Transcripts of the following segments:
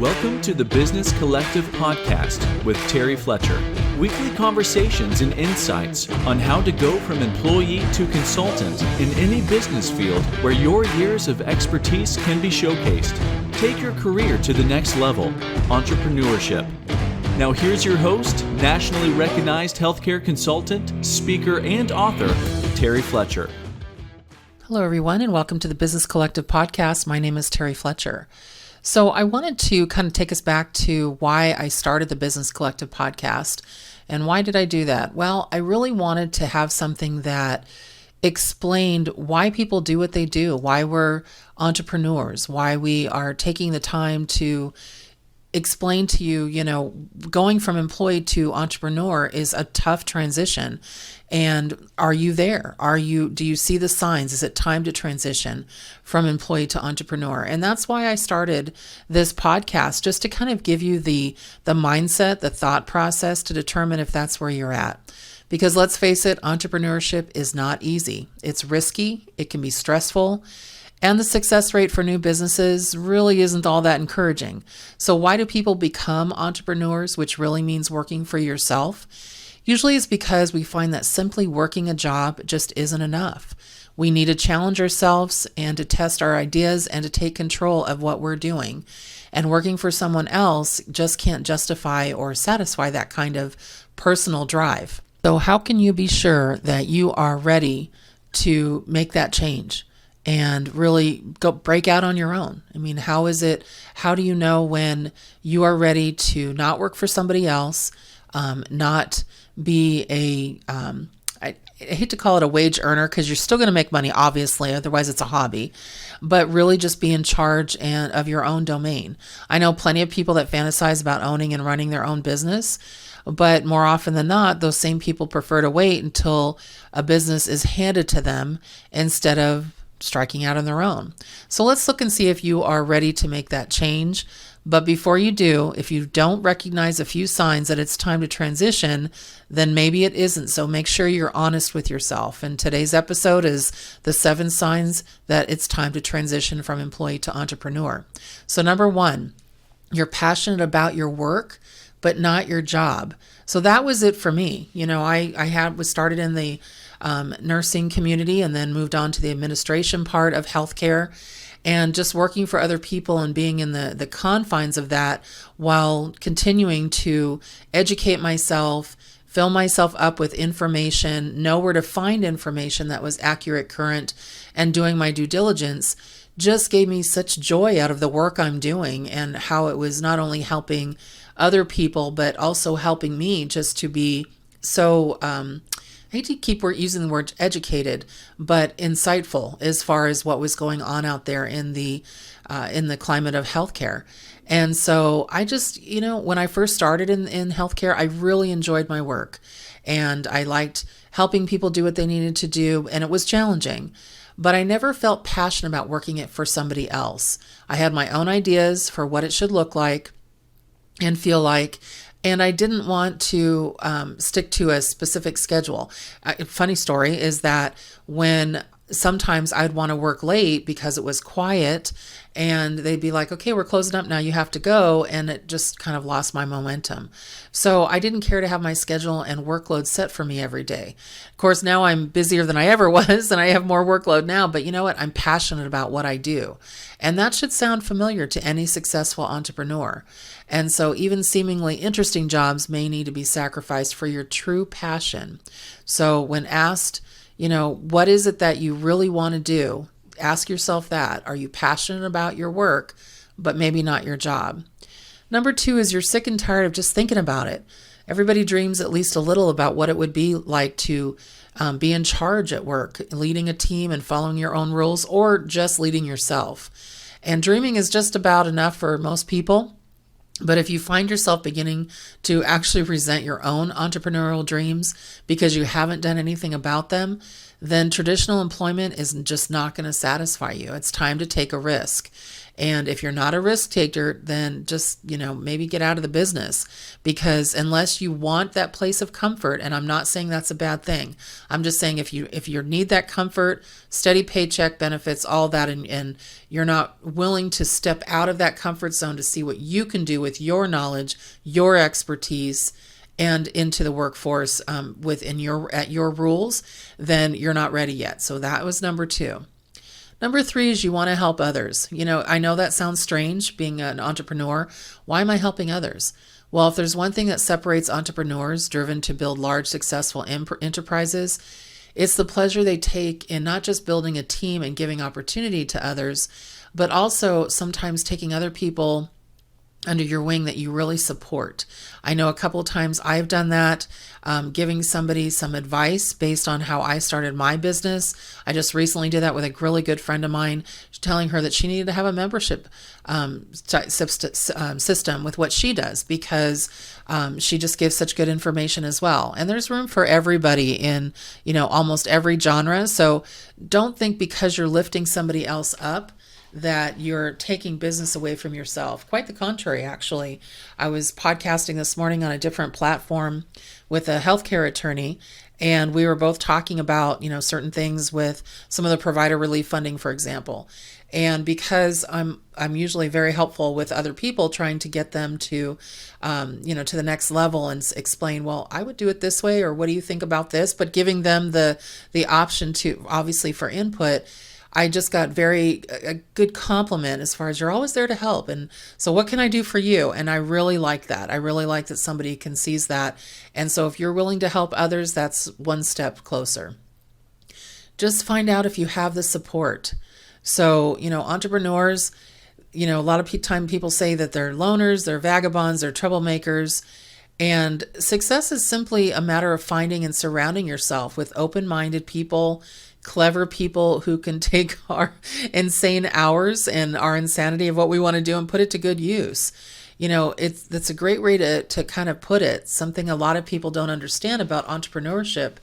Welcome to the Business Collective podcast with Terry Fletcher. Weekly conversations and insights on how to go from employee to consultant in any business field where your years of expertise can be showcased. Take your career to the next level, entrepreneurship. Now here's your host, nationally recognized healthcare consultant, speaker, and author, Terry Fletcher. Hello, everyone, and welcome to the Business Collective podcast. My name is Terry Fletcher. So I wanted to kind of take us back to why I started the Business Collective podcast. And why did I do that? Well, I really wanted to have something that explained why people do what they do, why we're entrepreneurs, why we are taking the time to explain to you, going from employee to entrepreneur is a tough transition. And are you there? Do you see the signs? Is it time to transition from employee to entrepreneur? And that's why I started this podcast, just to kind of give you the mindset, the thought process to determine if that's where you're at. Because let's face it, entrepreneurship is not easy. It's risky. It can be stressful. And the success rate for new businesses really isn't all that encouraging. So why do people become entrepreneurs, which really means working for yourself? Usually it's because we find that simply working a job just isn't enough. We need to challenge ourselves and to test our ideas and to take control of what we're doing. And working for someone else just can't justify or satisfy that kind of personal drive. So how can you be sure that you are ready to make that change and really go break out on your own? I mean, how do you know when you are ready to not work for somebody else, not be I hate to call it a wage earner because you're still going to make money, obviously, otherwise it's a hobby, but really just be in charge of your own domain. I know plenty of people that fantasize about owning and running their own business, but more often than not, those same people prefer to wait until a business is handed to them instead of striking out on their own. So let's look and see if you are ready to make that change. But before you do, if you don't recognize a few signs that it's time to transition, then maybe it isn't. So make sure you're honest with yourself. And today's episode is the 7 signs that it's time to transition from employee to entrepreneur. So number 1, you're passionate about your work, but not your job. So that was it for me. I was started in the nursing community and then moved on to the administration part of healthcare. And just working for other people and being in the confines of that while continuing to educate myself, fill myself up with information, know where to find information that was accurate, current, and doing my due diligence just gave me such joy out of the work I'm doing and how it was not only helping other people, but also helping me just to be so I hate to keep using the word educated, but insightful as far as what was going on out there in the climate of healthcare. And so I just, when I first started in healthcare, I really enjoyed my work and I liked helping people do what they needed to do. And it was challenging, but I never felt passionate about working it for somebody else. I had my own ideas for what it should look like and feel like. And I didn't want to stick to a specific schedule. Funny story is that when sometimes I'd want to work late because it was quiet and they'd be like, okay, we're closing up now, you have to go. And it just kind of lost my momentum. So I didn't care to have my schedule and workload set for me every day. Of course, now I'm busier than I ever was and I have more workload now, but you know what? I'm passionate about what I do. And that should sound familiar to any successful entrepreneur. And so even seemingly interesting jobs may need to be sacrificed for your true passion. So when asked, what is it that you really want to do? Ask yourself that. Are you passionate about your work, but maybe not your job? Number 2 is you're sick and tired of just thinking about it. Everybody dreams at least a little about what it would be like to be in charge at work, leading a team and following your own rules, or just leading yourself. And dreaming is just about enough for most people. But if you find yourself beginning to actually resent your own entrepreneurial dreams because you haven't done anything about them, then traditional employment is just not going to satisfy you. It's time to take a risk. And if you're not a risk taker, then just, maybe get out of the business, because unless you want that place of comfort, and I'm not saying that's a bad thing. I'm just saying if you need that comfort, steady paycheck, benefits, all that, and you're not willing to step out of that comfort zone to see what you can do with your knowledge, your expertise, and into the workforce at your rules, then you're not ready yet. So that was number 2. Number 3 is you want to help others. I know that sounds strange, being an entrepreneur. Why am I helping others? Well, if there's one thing that separates entrepreneurs driven to build large, successful enterprises, it's the pleasure they take in not just building a team and giving opportunity to others, but also sometimes taking other people under your wing that you really support. I know a couple of times I've done that, giving somebody some advice based on how I started my business. I just recently did that with a really good friend of mine, telling her that she needed to have a membership system with what she does, because she just gives such good information as well. And there's room for everybody in, almost every genre. So don't think because you're lifting somebody else up that you're taking business away from yourself. Quite the contrary, actually. I was podcasting this morning on a different platform with a healthcare attorney, and we were both talking about, certain things with some of the provider relief funding, for example. And because I'm usually very helpful with other people, trying to get them to, to the next level and explain, well, I would do it this way, or what do you think about this? But giving them the option to, obviously, for input. I just got a good compliment as far as you're always there to help. And so what can I do for you? And I really like that. I really like that somebody can seize that. And so if you're willing to help others, that's one step closer. Just find out if you have the support. So, entrepreneurs, a lot of time people say that they're loners, they're vagabonds, they're troublemakers. And success is simply a matter of finding and surrounding yourself with open-minded people, clever people who can take our insane hours and our insanity of what we want to do and put it to good use. That's a great way to kind of put it. Something a lot of people don't understand about entrepreneurship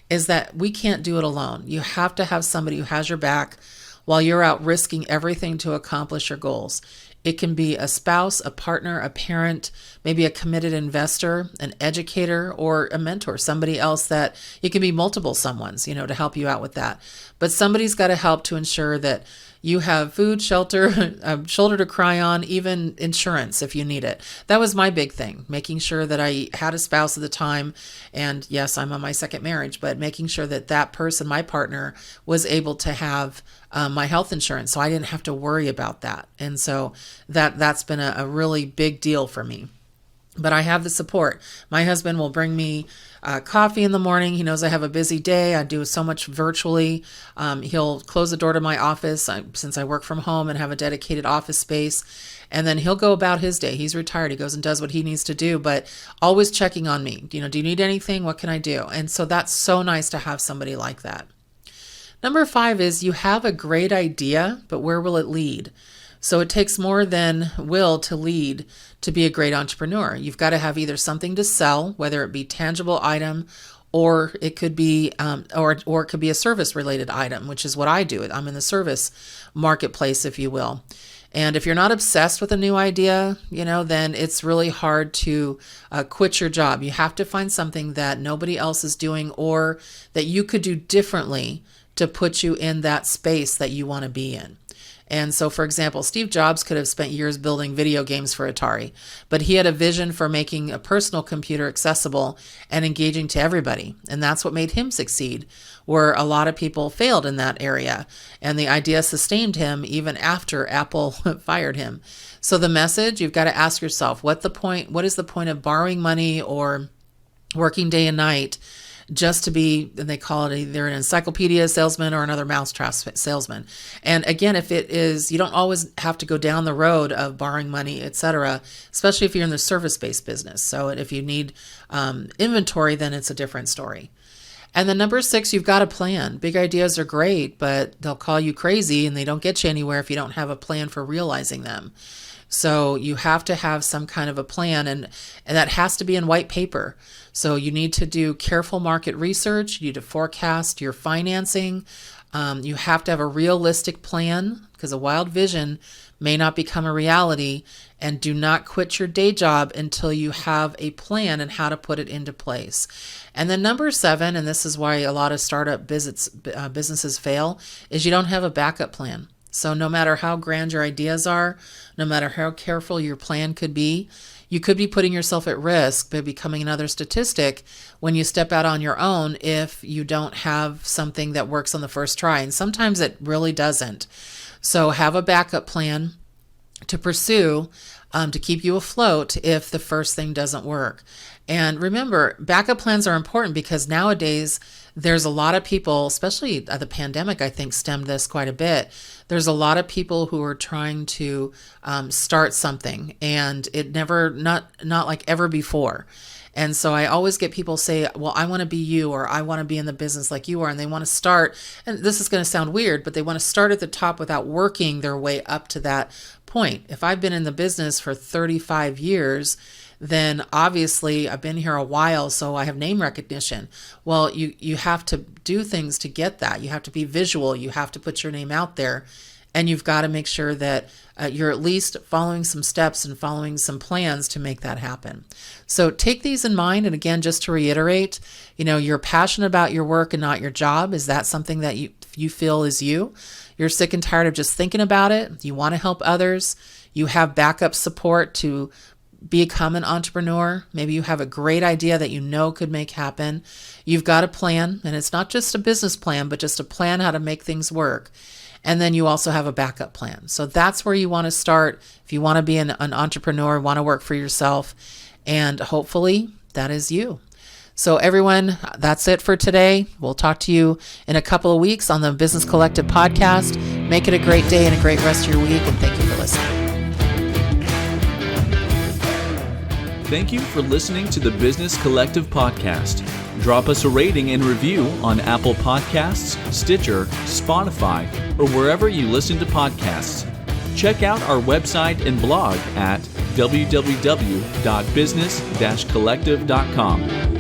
is that we can't do it alone. You have to have somebody who has your back while you're out risking everything to accomplish your goals. It can be a spouse, a partner, a parent, maybe a committed investor, an educator, or a mentor, somebody else that it can be multiple someones, to help you out with that. But somebody's got to help to ensure that you have food, shelter, a shoulder to cry on, even insurance if you need it. That was my big thing, making sure that I had a spouse at the time. And yes, I'm on my second marriage, but making sure that that person, my partner, was able to have my health insurance, so I didn't have to worry about that. And so that's been a really big deal for me. But I have the support. My husband will bring me coffee in the morning. He knows I have a busy day. I do so much virtually. He'll close the door to my office since I work from home and have a dedicated office space. And then he'll go about his day. He's retired. He goes and does what he needs to do, but always checking on me. Do you need anything? What can I do? And so that's so nice to have somebody like that. Number 5 is you have a great idea, but where will it lead? So it takes more than will to lead to be a great entrepreneur. You've got to have either something to sell, whether it be tangible item, or it could be or it could be a service related item, which is what I do. I'm in the service marketplace, if you will. And if you're not obsessed with a new idea, then it's really hard to quit your job. You have to find something that nobody else is doing or that you could do differently to put you in that space that you want to be in. And so, for example, Steve Jobs could have spent years building video games for Atari, but he had a vision for making a personal computer accessible and engaging to everybody. And that's what made him succeed, where a lot of people failed in that area. And the idea sustained him even after Apple fired him. So the message, you've got to ask yourself, what is the point of borrowing money or working day and night just to be, and they call it either an encyclopedia salesman or another mousetrap salesman. And again, if it is, you don't always have to go down the road of borrowing money, etc., especially if you're in the service-based business. So if you need inventory, then it's a different story. And then number 6, you've got a plan. Big ideas are great, but they'll call you crazy and they don't get you anywhere if you don't have a plan for realizing them. So you have to have some kind of a plan, and that has to be in white paper. So you need to do careful market research. You need to forecast your financing. You have to have a realistic plan, because a wild vision may not become a reality. And do not quit your day job until you have a plan and how to put it into place. And then number 7, and this is why a lot of startup businesses fail, is you don't have a backup plan. So no matter how grand your ideas are, no matter how careful your plan could be, you could be putting yourself at risk by becoming another statistic when you step out on your own if you don't have something that works on the first try. And sometimes it really doesn't. So have a backup plan to pursue to keep you afloat if the first thing doesn't work. And remember, backup plans are important because nowadays there's a lot of people, especially the pandemic, I think stemmed this quite a bit. There's a lot of people who are trying to start something, and it not like ever before. And so I always get people say, well, I want to be you, or I want to be in the business like you are. And they want to start, and this is going to sound weird, but they want to start at the top without working their way up to that point. If I've been in the business for 35 years, then obviously I've been here a while, so I have name recognition. Well, you have to do things to get that. You have to be visual. You have to put your name out there. And you've got to make sure that you're at least following some steps and following some plans to make that happen. So take these in mind. And again, just to reiterate, you're passionate about your work and not your job. Is that something that you feel is you? You're sick and tired of just thinking about it. You want to help others. You have backup support to become an entrepreneur. Maybe you have a great idea that could make happen. You've got a plan, and it's not just a business plan, but just a plan how to make things work. And then you also have a backup plan. So that's where you want to start if you want to be an entrepreneur, want to work for yourself, and hopefully that is you. So everyone, that's it for today. We'll talk to you in a couple of weeks on the Business Collective podcast. Make it a great day and a great rest of your week, and thank you for listening. Thank you for listening to the Business Collective podcast. Drop us a rating and review on Apple Podcasts, Stitcher, Spotify, or wherever you listen to podcasts. Check out our website and blog at www.business-collective.com.